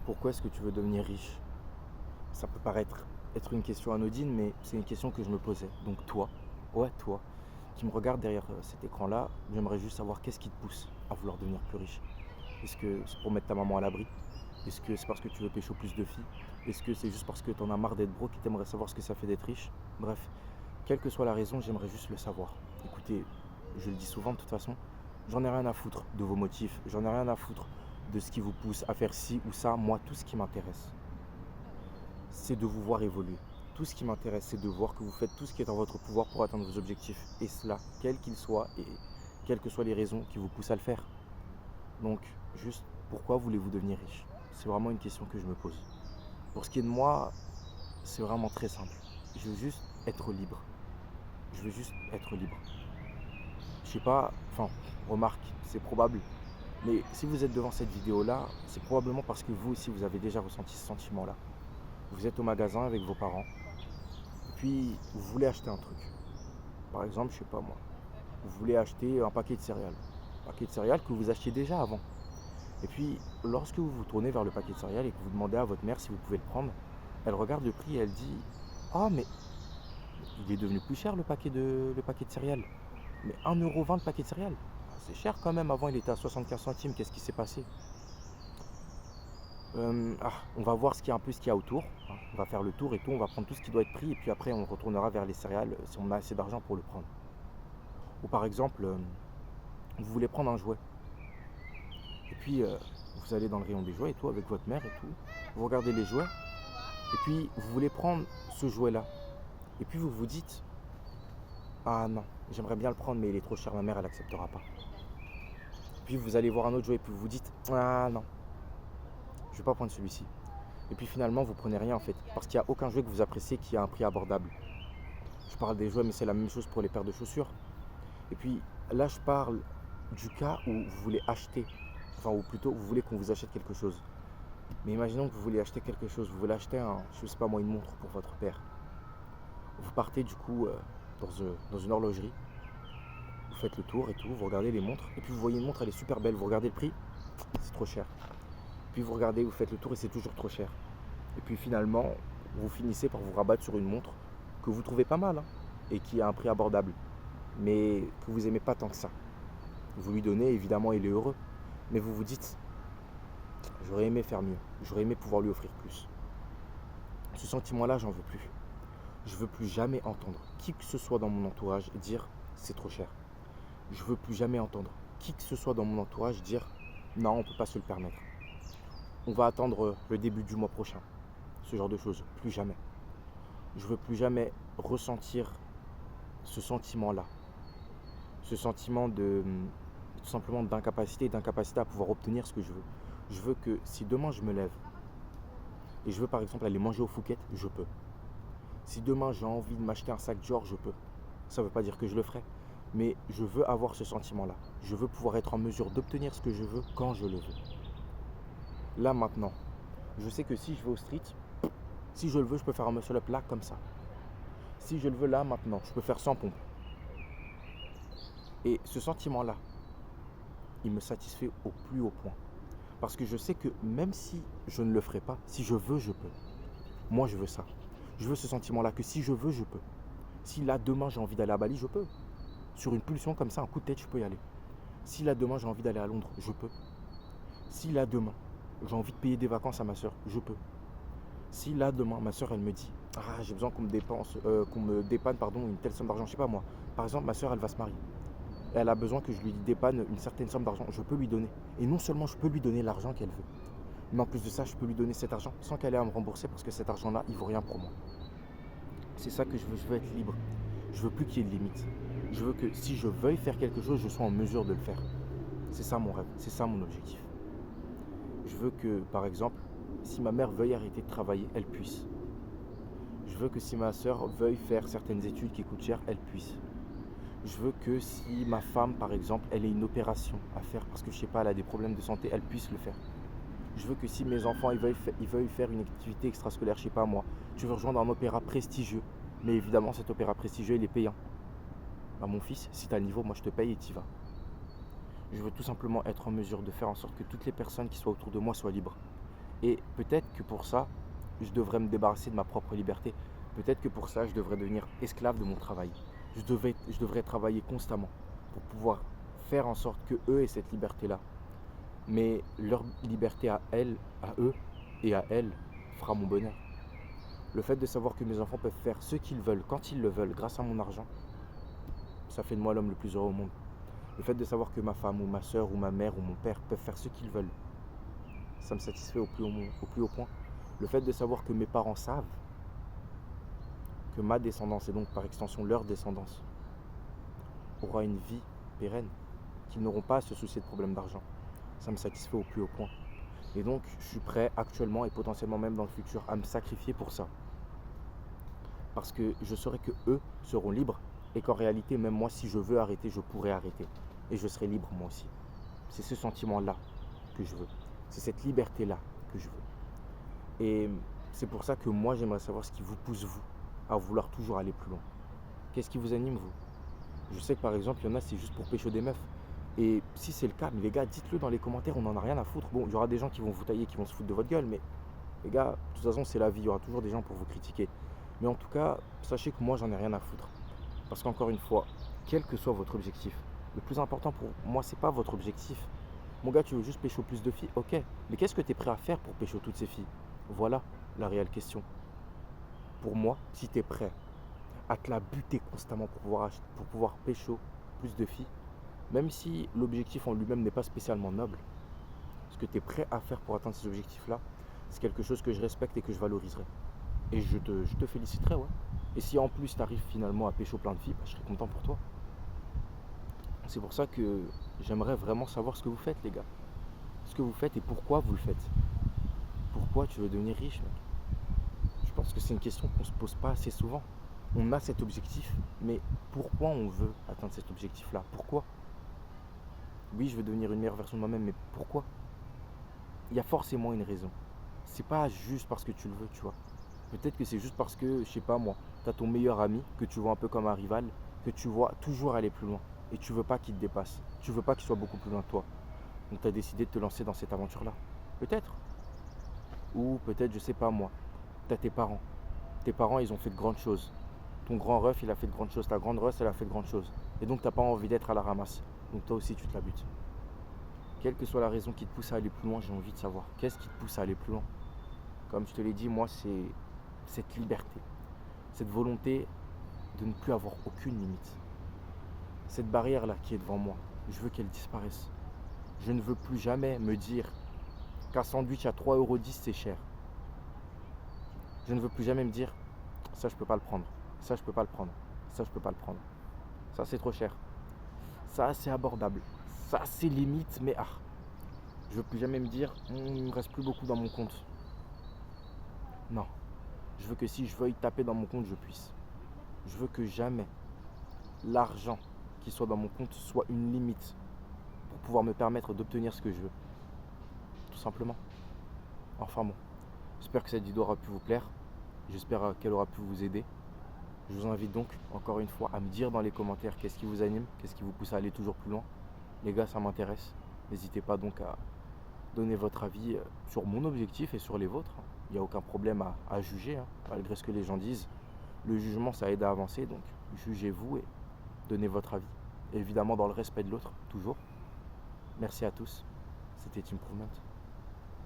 Pourquoi est-ce que tu veux devenir riche? Ça peut paraître être une question anodine, mais c'est une question que je me posais. Donc toi, ouais toi, qui me regarde derrière cet écran-là, j'aimerais juste savoir qu'est-ce qui te pousse à vouloir devenir plus riche. Est-ce que c'est pour mettre ta maman à l'abri? Est-ce que c'est parce que tu veux pécho plus de filles? Est-ce que c'est juste parce que t'en as marre d'être broke et t'aimerais savoir ce que ça fait d'être riche? Bref, quelle que soit la raison, j'aimerais juste le savoir. Écoutez, je le dis souvent de toute façon, j'en ai rien à foutre de vos motifs, j'en ai rien à foutre de ce qui vous pousse à faire ci ou ça. Moi, tout ce qui m'intéresse, c'est de vous voir évoluer. Tout ce qui m'intéresse, c'est de voir que vous faites tout ce qui est en votre pouvoir pour atteindre vos objectifs. Et cela, quels qu'ils soient et quelles que soient les raisons qui vous poussent à le faire. Donc, juste, pourquoi voulez-vous devenir riche? C'est vraiment une question que je me pose. Pour ce qui est de moi, c'est vraiment très simple. Je veux juste être libre. Je veux juste être libre. Je sais pas, enfin, remarque, c'est probable. Mais si vous êtes devant cette vidéo-là, c'est probablement parce que vous aussi, vous avez déjà ressenti ce sentiment-là. Vous êtes au magasin avec vos parents, et puis vous voulez acheter un truc. Par exemple, je sais pas moi, vous voulez acheter un paquet de céréales. Un paquet de céréales que vous achetiez déjà avant. Et puis, lorsque vous vous tournez vers le paquet de céréales et que vous demandez à votre mère si vous pouvez le prendre, elle regarde le prix et elle dit: Ah, mais il est devenu plus cher le paquet de céréales. Mais 1,20 € le paquet de céréales. C'est cher quand même, avant il était à 75 centimes, qu'est-ce qui s'est passé? On va voir un peu ce qu'il y a autour, hein. On va faire le tour et tout, on va prendre tout ce qui doit être pris et puis après on retournera vers les céréales si on a assez d'argent pour le prendre. Ou par exemple, vous voulez prendre un jouet. Et puis vous allez dans le rayon des jouets et tout avec votre mère et tout. Vous regardez les jouets et puis vous voulez prendre ce jouet-là. Et puis vous vous dites: Ah non, j'aimerais bien le prendre mais il est trop cher, ma mère elle acceptera pas. Puis vous allez voir un autre jouet et puis vous vous dites: Ah non, je vais pas prendre celui-ci. Et puis finalement vous prenez rien en fait, parce qu'il n'y a aucun jouet que vous appréciez qui a un prix abordable. Je parle des jouets mais c'est la même chose pour les paires de chaussures. Et puis là je parle du cas où vous voulez acheter, enfin ou plutôt vous voulez qu'on vous achète quelque chose. Mais imaginons que vous voulez acheter quelque chose, vous voulez acheter je sais pas moi, une montre pour votre père. Vous partez du coup dans une horlogerie, vous faites le tour et tout, vous regardez les montres, et puis vous voyez une montre, elle est super belle, vous regardez le prix, c'est trop cher. Puis vous regardez, vous faites le tour et c'est toujours trop cher. Et puis finalement, vous finissez par vous rabattre sur une montre que vous trouvez pas mal, hein, et qui a un prix abordable, mais que vous aimez pas tant que ça. Vous lui donnez, évidemment il est heureux, mais vous vous dites: j'aurais aimé faire mieux, j'aurais aimé pouvoir lui offrir plus. Ce sentiment-là, j'en veux plus. Je veux plus jamais entendre qui que ce soit dans mon entourage dire: c'est trop cher. Je veux plus jamais entendre qui que ce soit dans mon entourage dire: non, on peut pas se le permettre. On va attendre le début du mois prochain. Ce genre de choses, plus jamais. Je veux plus jamais ressentir ce sentiment-là. Ce sentiment de tout simplement d'incapacité à pouvoir obtenir ce que je veux. Je veux que si demain je me lève et je veux par exemple aller manger au Fouquet, je peux. Si demain j'ai envie de m'acheter un sac Dior, je peux. Ça ne veut pas dire que je le ferai, mais je veux avoir ce sentiment-là. Je veux pouvoir être en mesure d'obtenir ce que je veux quand je le veux. Là maintenant, je sais que si je vais au street, si je le veux, je peux faire un muscle up là comme ça. Si je le veux là maintenant, je peux faire 100 pompes. Et ce sentiment-là, il me satisfait au plus haut point. Parce que je sais que même si je ne le ferai pas, si je veux, je peux. Moi, je veux ça. Je veux ce sentiment-là que si je veux, je peux. Si là, demain, j'ai envie d'aller à Bali, je peux. Sur une pulsion comme ça, un coup de tête, je peux y aller. Si là, demain, j'ai envie d'aller à Londres, je peux. Si là, demain, j'ai envie de payer des vacances à ma soeur, je peux. Si là, demain, ma soeur, elle me dit: ah, j'ai besoin qu'on me dépanne une telle somme d'argent, je sais pas moi. Par exemple, ma soeur, elle va se marier. Elle a besoin que je lui dépanne une certaine somme d'argent, je peux lui donner. Et non seulement je peux lui donner l'argent qu'elle veut, mais en plus de ça, je peux lui donner cet argent sans qu'elle ait à me rembourser parce que cet argent-là, il vaut rien pour moi. C'est ça que je veux être libre. Je veux plus qu'il y ait de limite. Je veux que si je veuille faire quelque chose, je sois en mesure de le faire. C'est ça mon rêve, c'est ça mon objectif. Je veux que, par exemple, si ma mère veuille arrêter de travailler, elle puisse. Je veux que si ma soeur veuille faire certaines études qui coûtent cher, elle puisse. Je veux que si ma femme, par exemple, elle ait une opération à faire parce que je sais pas, elle a des problèmes de santé, elle puisse le faire. Je veux que si mes enfants ils veuillent faire une activité extrascolaire, je sais pas moi, tu veux rejoindre un opéra prestigieux, mais évidemment cet opéra prestigieux il est payant. Bah mon fils, si tu as le niveau, moi je te paye et tu y vas. Je veux tout simplement être en mesure de faire en sorte que toutes les personnes qui soient autour de moi soient libres. Et peut-être que pour ça, je devrais me débarrasser de ma propre liberté. Peut-être que pour ça, je devrais devenir esclave de mon travail. Je devrais travailler constamment pour pouvoir faire en sorte que eux aient cette liberté-là. Mais leur liberté à eux et à elles, fera mon bonheur. Le fait de savoir que mes enfants peuvent faire ce qu'ils veulent, quand ils le veulent, grâce à mon argent, ça fait de moi l'homme le plus heureux au monde. Le fait de savoir que ma femme ou ma soeur ou ma mère ou mon père peuvent faire ce qu'ils veulent, ça me satisfait au plus haut point. Le fait de savoir que mes parents savent que ma descendance, et donc par extension leur descendance, aura une vie pérenne, qu'ils n'auront pas à se soucier de problèmes d'argent, ça me satisfait au plus haut point. Et donc, je suis prêt actuellement et potentiellement même dans le futur à me sacrifier pour ça. Parce que je saurai que eux seront libres et qu'en réalité, même moi, si je veux arrêter, je pourrai arrêter. Et je serai libre moi aussi. C'est ce sentiment-là que je veux. C'est cette liberté-là que je veux. Et c'est pour ça que moi, j'aimerais savoir ce qui vous pousse, vous, à vouloir toujours aller plus loin. Qu'est-ce qui vous anime, vous? Je sais que par exemple, il y en a, c'est juste pour pécho des meufs. Et si c'est le cas, mais les gars, dites-le dans les commentaires, on n'en a rien à foutre. Bon, il y aura des gens qui vont vous tailler, qui vont se foutre de votre gueule, mais les gars, de toute façon, c'est la vie, il y aura toujours des gens pour vous critiquer. Mais en tout cas, sachez que moi, j'en ai rien à foutre. Parce qu'encore une fois, quel que soit votre objectif, le plus important pour moi, c'est pas votre objectif. Mon gars, tu veux juste pécho plus de filles, ok. Mais qu'est-ce que tu es prêt à faire pour pécho toutes ces filles? Voilà la réelle question. Pour moi, si tu es prêt à te la buter constamment pour pouvoir pécho plus de filles, même si l'objectif en lui-même n'est pas spécialement noble, ce que tu es prêt à faire pour atteindre ces objectifs-là, c'est quelque chose que je respecte et que je valoriserai. Et je te féliciterai, ouais. Et si en plus tu arrives finalement à pécho plein de filles, bah, je serai content pour toi. C'est pour ça que j'aimerais vraiment savoir ce que vous faites, les gars. Ce que vous faites et pourquoi vous le faites. Pourquoi tu veux devenir riche, mec? Je pense que c'est une question qu'on ne se pose pas assez souvent. On a cet objectif, mais pourquoi on veut atteindre cet objectif-là? Pourquoi? Oui, je veux devenir une meilleure version de moi-même, mais pourquoi? Il y a forcément une raison. C'est pas juste parce que tu le veux, tu vois. Peut-être que c'est juste parce que, je sais pas moi, tu as ton meilleur ami, que tu vois un peu comme un rival, que tu vois toujours aller plus loin. Et tu veux pas qu'il te dépasse. Tu veux pas qu'il soit beaucoup plus loin que toi. Donc tu as décidé de te lancer dans cette aventure-là. Peut-être. Ou peut-être, je sais pas moi, tu as tes parents. Tes parents, ils ont fait de grandes choses. Ton grand ref, il a fait de grandes choses. Ta grande ref, elle a fait de grandes choses. Et donc t'as pas envie d'être à la ramasse. Donc toi aussi, tu te la butes. Quelle que soit la raison qui te pousse à aller plus loin, j'ai envie de savoir. Qu'est-ce qui te pousse à aller plus loin? Comme je te l'ai dit, moi, c'est cette liberté. Cette volonté de ne plus avoir aucune limite. Cette barrière-là qui est devant moi, je veux qu'elle disparaisse. Je ne veux plus jamais me dire qu'un sandwich à 3,10 € c'est cher. Je ne veux plus jamais me dire ça je peux pas le prendre, ça je peux pas le prendre, ça je peux pas le prendre. Ça c'est trop cher. Ça c'est abordable. Ça c'est limite mais je veux plus jamais me dire il me reste plus beaucoup dans mon compte. Non. Je veux que si je veuille taper dans mon compte, je puisse. Je veux que jamais l'argent qui soit dans mon compte soit une limite pour pouvoir me permettre d'obtenir ce que je veux. Tout simplement. Enfin bon, j'espère que cette vidéo aura pu vous plaire. J'espère qu'elle aura pu vous aider. Je vous invite donc, encore une fois, à me dire dans les commentaires qu'est-ce qui vous anime, qu'est-ce qui vous pousse à aller toujours plus loin. Les gars, ça m'intéresse. N'hésitez pas donc à donner votre avis sur mon objectif et sur les vôtres. Il n'y a aucun problème à juger, hein, malgré ce que les gens disent. Le jugement, ça aide à avancer, donc jugez-vous et donnez votre avis. Évidemment dans le respect de l'autre, toujours. Merci à tous. C'était Improvement.